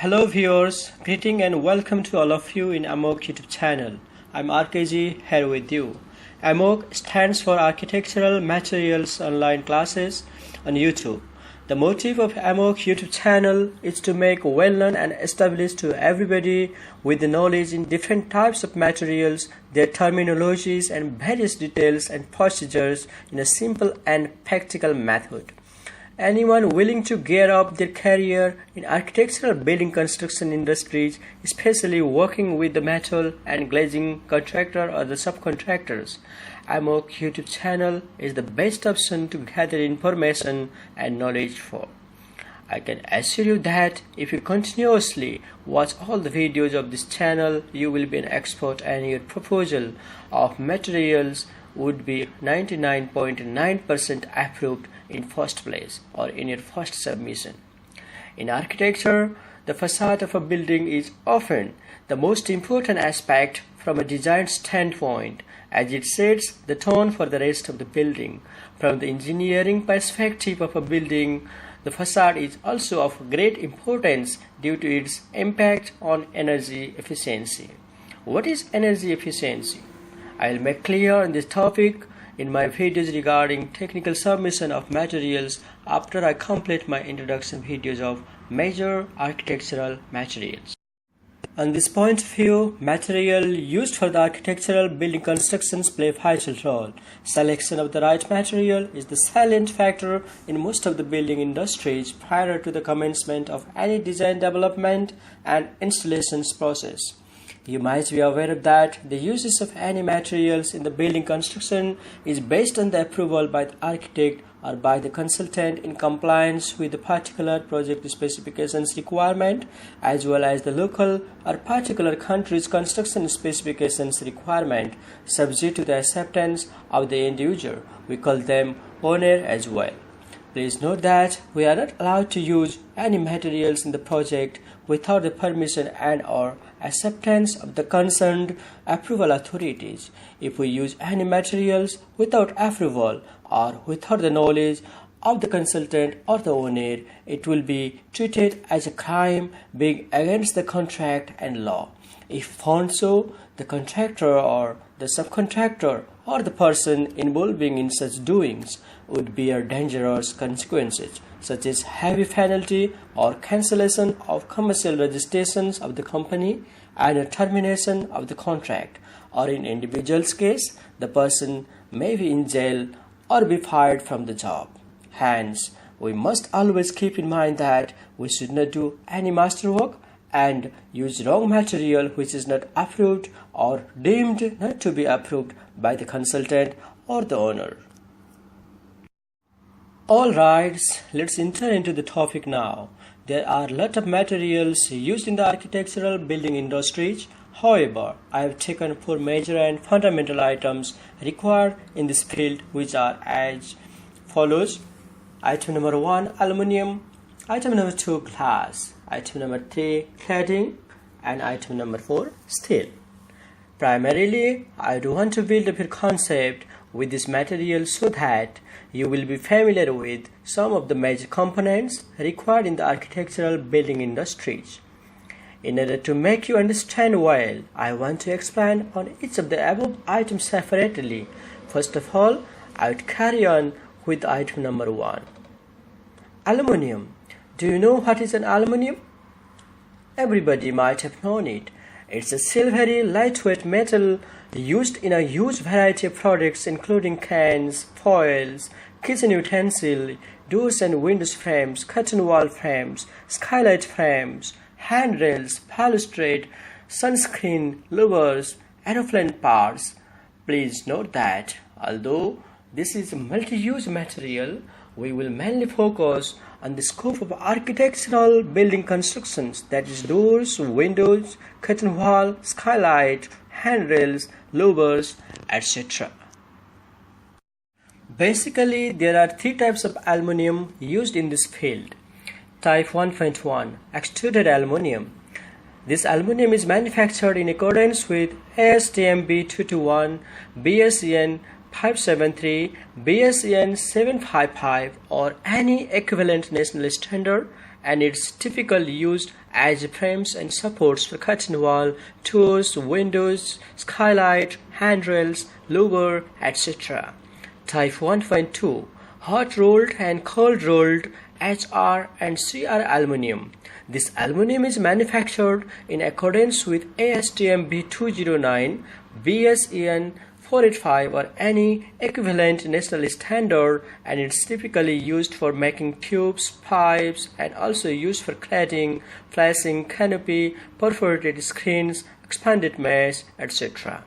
Hello viewers, greeting and welcome to all of you in AMOC YouTube channel. I'm RKG here with you. AMOC stands for Architectural Materials Online Classes on YouTube. The motive of AMOC YouTube channel is to make well-known and established to everybody with the knowledge in different types of materials, their terminologies and various details and procedures in a simple and practical method. Anyone willing to gear up their career in architectural building construction industries, especially working with the metal and glazing contractor or the subcontractors, AMOC YouTube channel is the best option to gather information and knowledge for. I can assure you that if you continuously watch all the videos of this channel, you will be an expert and your proposal of materials would be 99.9% approved in first place or in your first submission. In architecture, the facade of a building is often the most important aspect from a design standpoint, as it sets the tone for the rest of the building. From the engineering perspective of a building, the facade is also of great importance due to its impact on energy efficiency. What is energy efficiency? I will make clear on this topic in my videos regarding technical submission of materials after I complete my introduction videos of major architectural materials. On this point of view, material used for the architectural building constructions play a vital role. Selection of the right material is the salient factor in most of the building industries prior to the commencement of any design development and installations process. You might be aware that the uses of any materials in the building construction is based on the approval by the architect or by the consultant in compliance with the particular project specifications requirement, as well as the local or particular country's construction specifications requirement, subject to the acceptance of the end user. We call them owner as well. Please note that we are not allowed to use any materials in the project without the permission and or acceptance of the concerned approval authorities. If we use any materials without approval or without the knowledge of the consultant or the owner, it will be treated as a crime being against the contract and law. If found so, the contractor or the subcontractor or the person involving in such doings would bear dangerous consequences, such as heavy penalty or cancellation of commercial registrations of the company and a termination of the contract, or in individual's case, the person may be in jail or be fired from the job. Hence, we must always keep in mind that we should not do any masterwork and use wrong material which is not approved or deemed not to be approved by the consultant or the owner. Alright, let's enter into the topic now. There are a lot of materials used in the architectural building industries. However, I have taken 4 major and fundamental items required in this field, which are as follows. Item number 1, aluminium. Item number 2, glass. Item number 3, cladding. And item number 4, steel. Primarily, I do want to build up your concept with this material so that you will be familiar with some of the major components required in the architectural building industries. In order to make you understand well, I want to expand on each of the above items separately. First of all, I would carry on with item number 1. Aluminium. Do you know what is an aluminium? Everybody might have known it. It's a silvery, lightweight metal used in a huge variety of products including cans, foils, kitchen utensils, doors and windows frames, curtain wall frames, skylight frames, handrails, balustrade, sunscreen, louvers, aeroplane parts. Please note that although this is a multi-use material, we will mainly focus on the scope of architectural building constructions, that is doors, windows, curtain wall, skylight, handrails, louvers, etc. Basically, there are 3 types of aluminium used in this field. Type 1.1, extruded aluminium. This aluminium is manufactured in accordance with ASTM B221, BSEN 573, BSEN 755 or any equivalent national standard and it's typically used as frames and supports for curtain wall, doors, windows, skylight, handrails, louver, etc. Type 1.2 Hot rolled and cold rolled HR and CR aluminium. This aluminium is manufactured in accordance with ASTM B209, BSEN 485 or any equivalent national standard, and it's typically used for making tubes, pipes, and also used for cladding, flashing, canopy, perforated screens, expanded mesh, etc.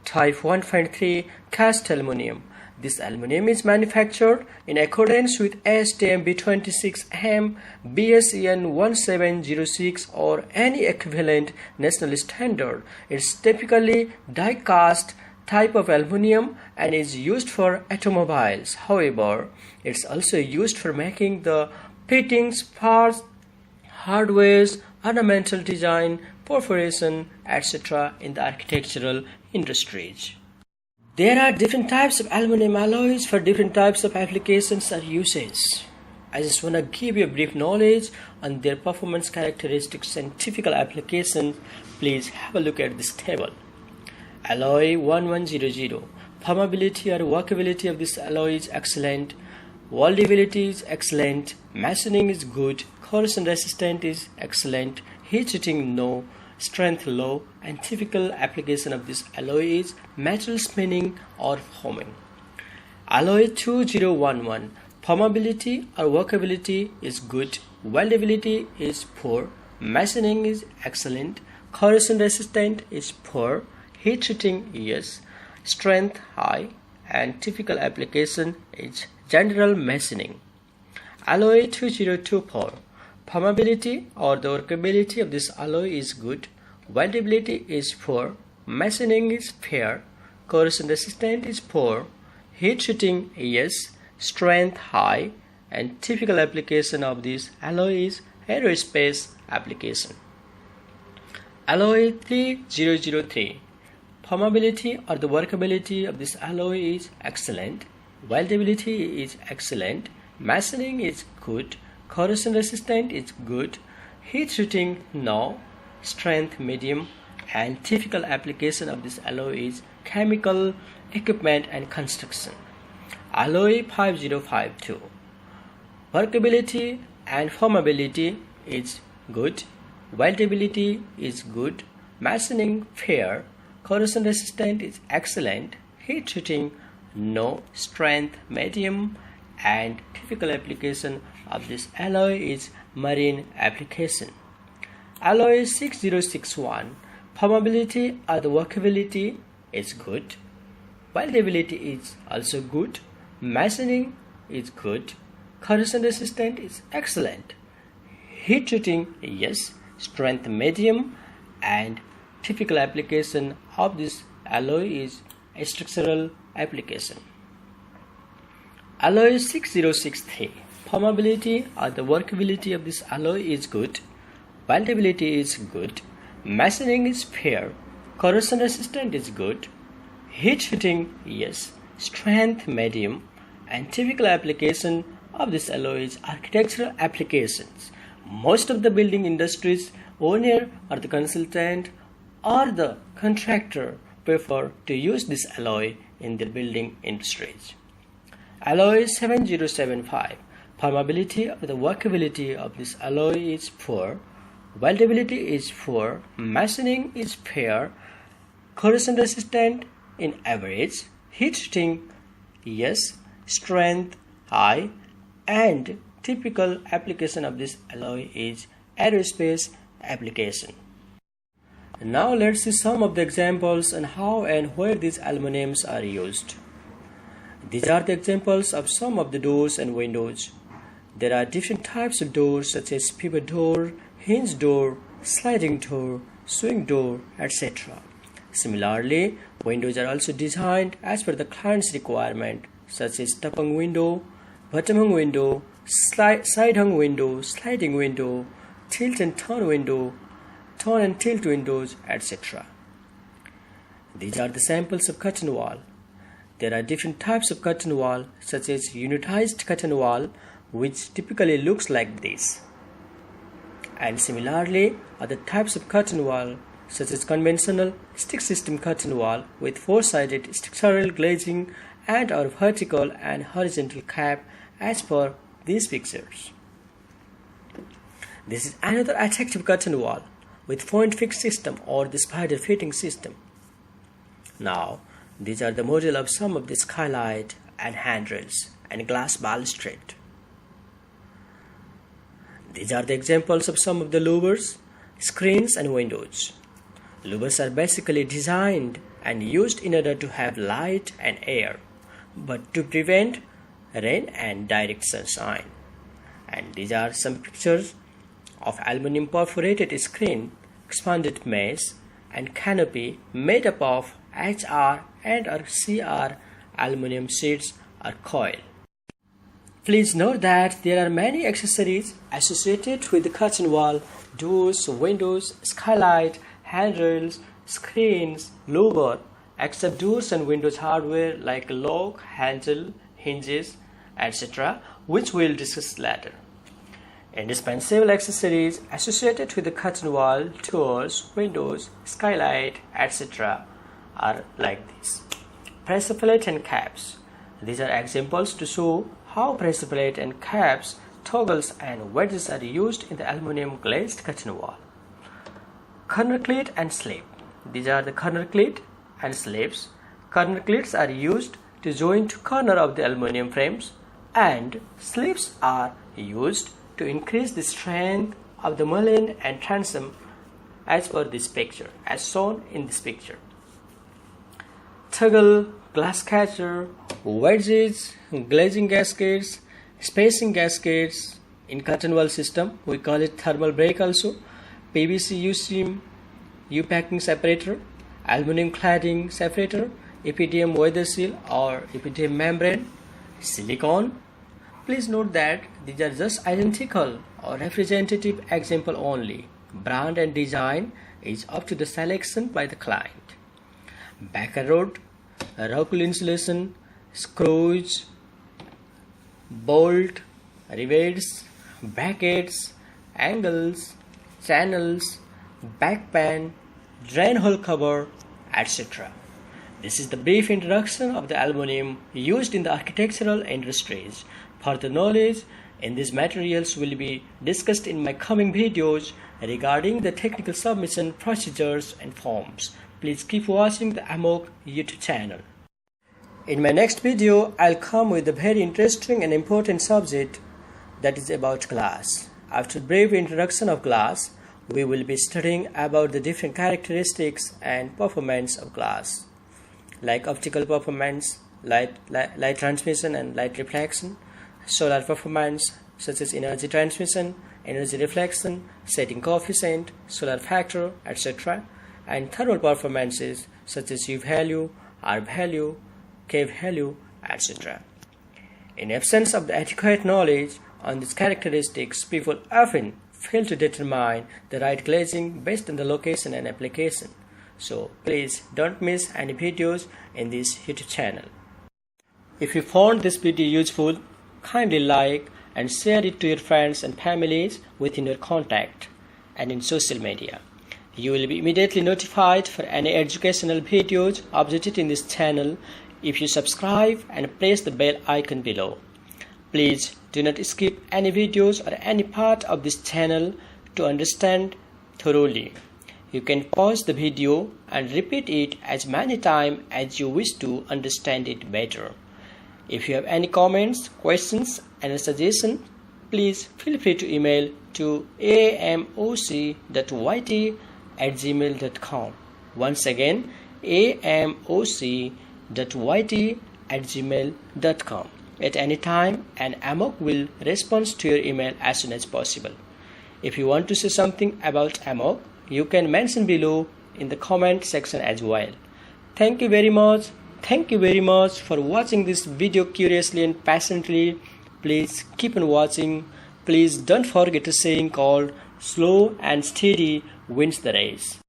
Type 1.3 Cast aluminium. This aluminium is manufactured in accordance with ASTM B26M, BSEN 1706 or any equivalent national standard. It's typically die-cast type of aluminium and is used for automobiles. However, it's also used for making the fittings, parts, hardware, ornamental design, perforation, etc. in the architectural industries. There are different types of aluminum alloys for different types of applications or uses. I just want to give you a brief knowledge on their performance characteristics and typical applications. Please have a look at this table. Alloy 1100. Permeability or workability of this alloy is excellent. Weldability is excellent. Machining is good. Corrosion resistant is excellent. Heat treating no. Strength low, and typical application of this alloy is metal spinning or foaming. Alloy 2011. Permeability or workability is good. Weldability is poor. Machining is excellent. Corrosion resistant is poor. Heat treating yes. Strength high, and typical application is general machining. Alloy 2024. Permeability or the workability of this alloy is good. Weldability is poor. Machining is fair. Corrosion resistant is poor. Heat treating yes. Strength high, and typical application of this alloy is aerospace application. Alloy 3003. Permeability or the workability of this alloy is excellent. Weldability is excellent. Machining is good. Corrosion resistant is good. Heat treating no. Strength medium, and typical application of this alloy is chemical, equipment and construction. Alloy 5052. Workability and permeability is good. Weldability is good. Machining fair. Corrosion resistant is excellent. Heat treating no. Strength medium, and typical application of this alloy is marine application. Alloy 6061. Permeability or the workability is good. Weldability is also good. Machining is good. Corrosion resistant is excellent. Heat treating yes. Strength medium, and typical application of this alloy is a structural application. Alloy 6063. Permeability or the workability of this alloy is good. Weldability is good. Machining is fair. Corrosion resistant is good. Heat treating yes. Strength medium, and typical application of this alloy is architectural applications. Most of the building industries owner or the consultant or the contractor prefer to use this alloy in the building industries. Alloy 7075. Permeability or the workability of this alloy is poor. Weldability is poor. Machining is fair. Corrosion resistant in average. Heat treating yes. Strength high, and typical application of this alloy is aerospace application. Now let's see some of the examples on how and where these aluminiums are used. These are the examples of some of the doors and windows. There are different types of doors such as pivot door, hinge door, sliding door, swing door, etc. Similarly, windows are also designed as per the client's requirement, such as top-hung window, bottom-hung window, side-hung window, sliding window, tilt and turn window, turn and tilt windows, etc. These are the samples of curtain wall. There are different types of curtain wall, such as unitized curtain wall, which typically looks like this. And similarly, other types of curtain wall, such as conventional stick system curtain wall with four-sided structural glazing and or vertical and horizontal cap as per these pictures. This is another attractive curtain wall with point fixed system or the spider fitting system. Now, these are the model of some of the skylight and handrails and glass balustrade. These are the examples of some of the louvers, screens and windows. Louvers are basically designed and used in order to have light and air, but to prevent rain and direct sunshine. And these are some pictures of aluminum perforated screen, expanded mesh and canopy made up of HR and or CR aluminum sheets or coil. Please note that there are many accessories associated with the curtain wall: doors, windows, skylight, handrails, screens, louver, except doors and windows hardware like lock, handle, hinges, etc., which we'll discuss later. Indispensable accessories associated with the curtain wall, doors, windows, skylight, etc. are like this. Pressure plate and caps. These are examples to show how pressure plate and caps, toggles and wedges are used in the aluminum glazed curtain wall. Corner cleat and slip. These are the corner cleat and slips. Corner cleats are used to join to corner of the aluminum frames, and slips are used to increase the strength of the mullion and transom as per this picture, as shown in this picture. Toggle, glass catcher, wedges, glazing gaskets, spacing gaskets. In curtain wall system, we call it thermal break also. PVC U-seam, U-packing separator, aluminum cladding separator, EPDM weather seal or EPDM membrane, silicone. Please note that these are just identical or representative example only. Brand and design is up to the selection by the client. Backer rod, rockwool insulation, screws, bolt, rivets, brackets, angles, channels, backpan, drain hole cover, etc. This is the brief introduction of the aluminum used in the architectural industries. Further knowledge in these materials will be discussed in my coming videos regarding the technical submission procedures and forms. Please keep watching the AMOC YouTube channel. In my next video, I'll come with a very interesting and important subject, that is about glass. After a brief introduction of glass, we will be studying about the different characteristics and performance of glass, like optical performance, light transmission and light reflection, solar performance such as energy transmission, energy reflection, setting coefficient, solar factor, etc., and thermal performances such as U value, R value, K value, etc. In absence of the adequate knowledge on these characteristics, people often fail to determine the right glazing based on the location and application. So please don't miss any videos in this YouTube channel. If you found this video useful, kindly like and share it to your friends and families within your contact and in social media. You will be immediately notified for any educational videos updated in this channel if you subscribe and press the bell icon below. Please do not skip any videos or any part of this channel to understand thoroughly. You can pause the video and repeat it as many times as you wish to understand it better. If you have any comments, questions and suggestions, please feel free to email to amoc.yt@gmail.com. Once again, amoc.yt@gmail.com. At any time, and AMOC will respond to your email as soon as possible. If you want to say something about AMOC, you can mention below in the comment section as well. Thank you very much. Thank you very much for watching this video curiously and patiently. Please keep on watching. Please don't forget the saying called slow and steady wins the race.